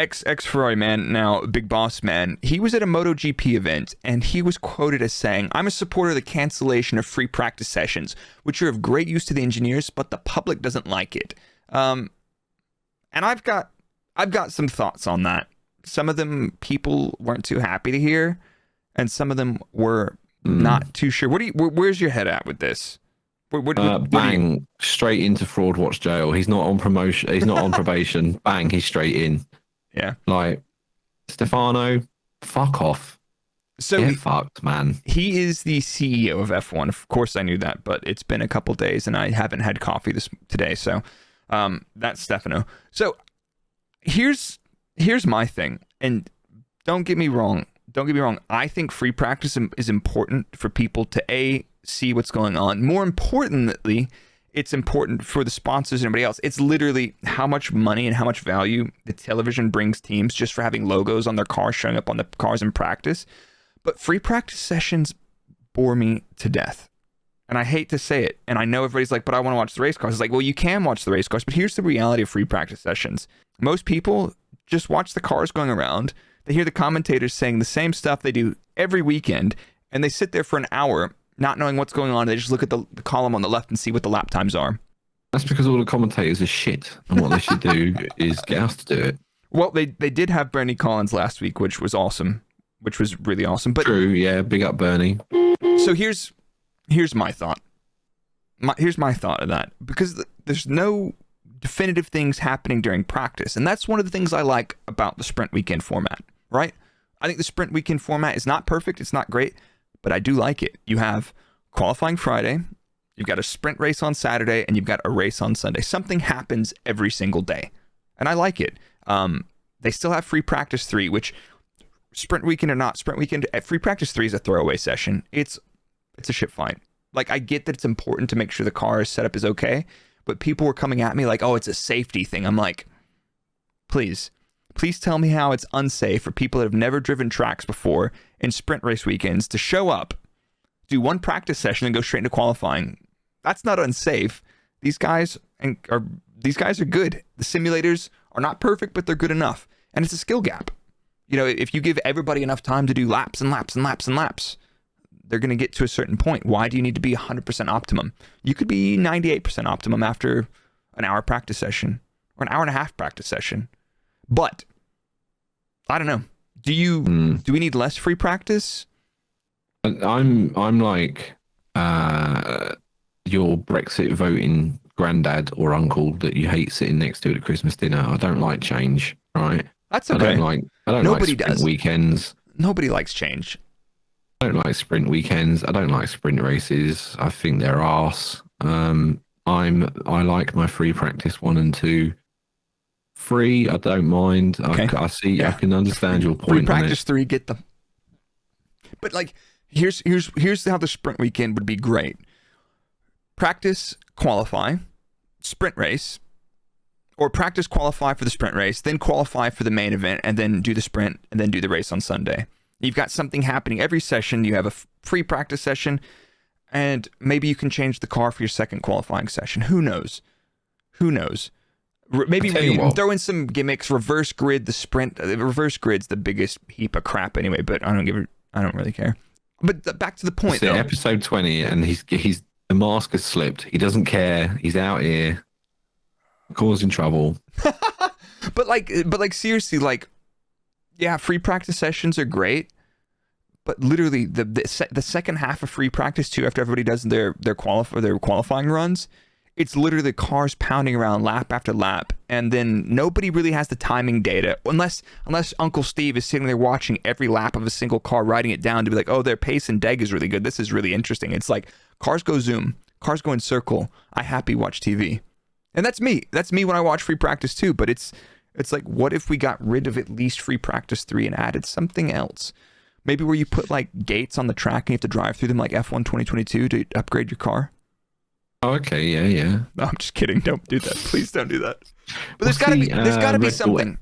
ex Ferrari man, now Big Boss man, he was at a MotoGP event and he was quoted as saying, "I'm a supporter of the cancellation of free practice sessions, which are of great use to the engineers, but the public doesn't like it." And I've got some thoughts on that. Some of them people weren't too happy to hear, and some of them were not too sure. Where's your head at with this? Bang, straight into fraud watch jail. He's not on promotion. He's not on probation. Bang, he's straight in. Yeah. Like, Stefano, fuck off. So Get fucked, man. He is the CEO of F1. Of course I knew that, but it's been a couple days and I haven't had coffee today. So that's Stefano. So here's my thing. And don't get me wrong. I think free practice is important for people to see what's going on. More importantly, it's important for the sponsors and everybody else. It's literally how much money and how much value the television brings teams just for having logos on their cars showing up on the cars in practice. But free practice sessions bore me to death. And I hate to say it. And I know everybody's like, but I want to watch the race cars. It's like, well, you can watch the race cars, but here's the reality of free practice sessions. Most people just watch the cars going around. They hear the commentators saying the same stuff they do every weekend, and they sit there for an hour not knowing what's going on. They just look at the column on the left and see what the lap times are. That's because all the commentators are shit, and what they should do is get us to do it. Well, they did have Bernie Collins last week, which was awesome, which was really awesome. But true, yeah, big up Bernie. So here's my thought. Here's my thought of that, because there's no definitive things happening during practice, and that's one of the things I like about the sprint weekend format, right? I think the sprint weekend format is not perfect, it's not great, but I do like it. You have qualifying Friday, you've got a sprint race on Saturday, and you've got a race on Sunday. Something happens every single day, and I like it. They still have free practice 3, which sprint weekend or not sprint weekend, free practice 3 is a throwaway session. It's a shit fight. Like, I get that it's important to make sure the car setup is okay, but people were coming at me like, oh, it's a safety thing. I'm like, please tell me how it's unsafe for people that have never driven tracks before in sprint race weekends to show up, do one practice session, and go straight into qualifying. That's not unsafe. These guys are good. The simulators are not perfect, but they're good enough. And it's a skill gap. You know, if you give everybody enough time to do laps and laps and laps and laps, they're going to get to a certain point. Why do you need to be 100% optimum? You could be 98% optimum after an hour practice session or an hour and a half practice session. But I don't know. Do we need less free practice? I'm like your Brexit voting granddad or uncle that you hate sitting next to at a Christmas dinner. I don't like change, right? That's okay. I don't Nobody like sprint does. weekends. Nobody likes change. I don't like sprint weekends. I don't like sprint races. I think they're arse. I like my free practice 1 and 2. 3, I don't mind. Okay. I see. Yeah. I can understand your point. Free practice 3, get them. But like, here's how the sprint weekend would be great. Practice, qualify, sprint race, or practice, qualify for the sprint race, then qualify for the main event, and then do the sprint, and then do the race on Sunday. You've got something happening every session. You have a free practice session, and maybe you can change the car for your second qualifying session. Who knows? Maybe throw in some gimmicks. Reverse grid the sprint. Reverse grid's the biggest heap of crap anyway. But I don't really care. But back to the point. Though. Episode 20, and he's the mask has slipped. He doesn't care. He's out here causing trouble. but like seriously, like. Yeah, free practice sessions are great, but literally the second half of free practice too, after everybody does their qualifying runs, it's literally the cars pounding around lap after lap, and then nobody really has the timing data unless Uncle Steve is sitting there watching every lap of a single car, writing it down to be like, oh, their pace and deg is really good. This is really interesting. It's like cars go zoom, cars go in circle. I happy watch TV, and that's me. That's me when I watch free practice too. But it's like, what if we got rid of at least free practice 3 and added something else? Maybe where you put like gates on the track and you have to drive through them like F1 2022 to upgrade your car. Oh, okay, yeah. No, I'm just kidding. Don't do that. Please don't do that. But there's gotta be something.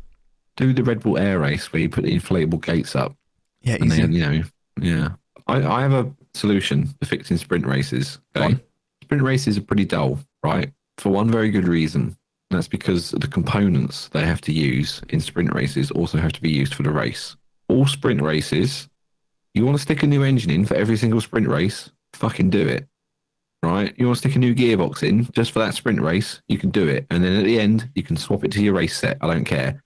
Do the Red Bull Air Race where you put the inflatable gates up. Yeah, and easy. then, yeah. I have a solution for fixing sprint races. Okay? Sprint races are pretty dull, right? For one very good reason. That's because the components they have to use in sprint races also have to be used for the race. All sprint races, you want to stick a new engine in for every single sprint race, fucking do it. Right? You want to stick a new gearbox in just for that sprint race, you can do it. And then at the end, you can swap it to your race set. I don't care.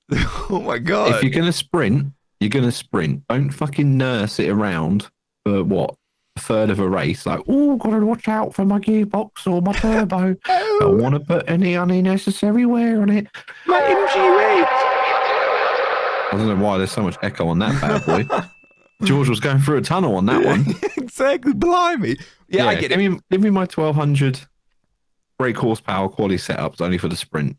Oh my If god. you're going to sprint, you're going to sprint. Don't fucking nurse it around for what? A third of a race. Like, oh, got to watch out for my gearbox or my turbo. Don't want to put any unnecessary wear on it. My MG8. I don't know why there's so much echo on that bad boy. George was going through a tunnel on that one. Exactly. Blimey. Yeah, I get it. Give me my 1200 brake horsepower quality setups only for the sprint.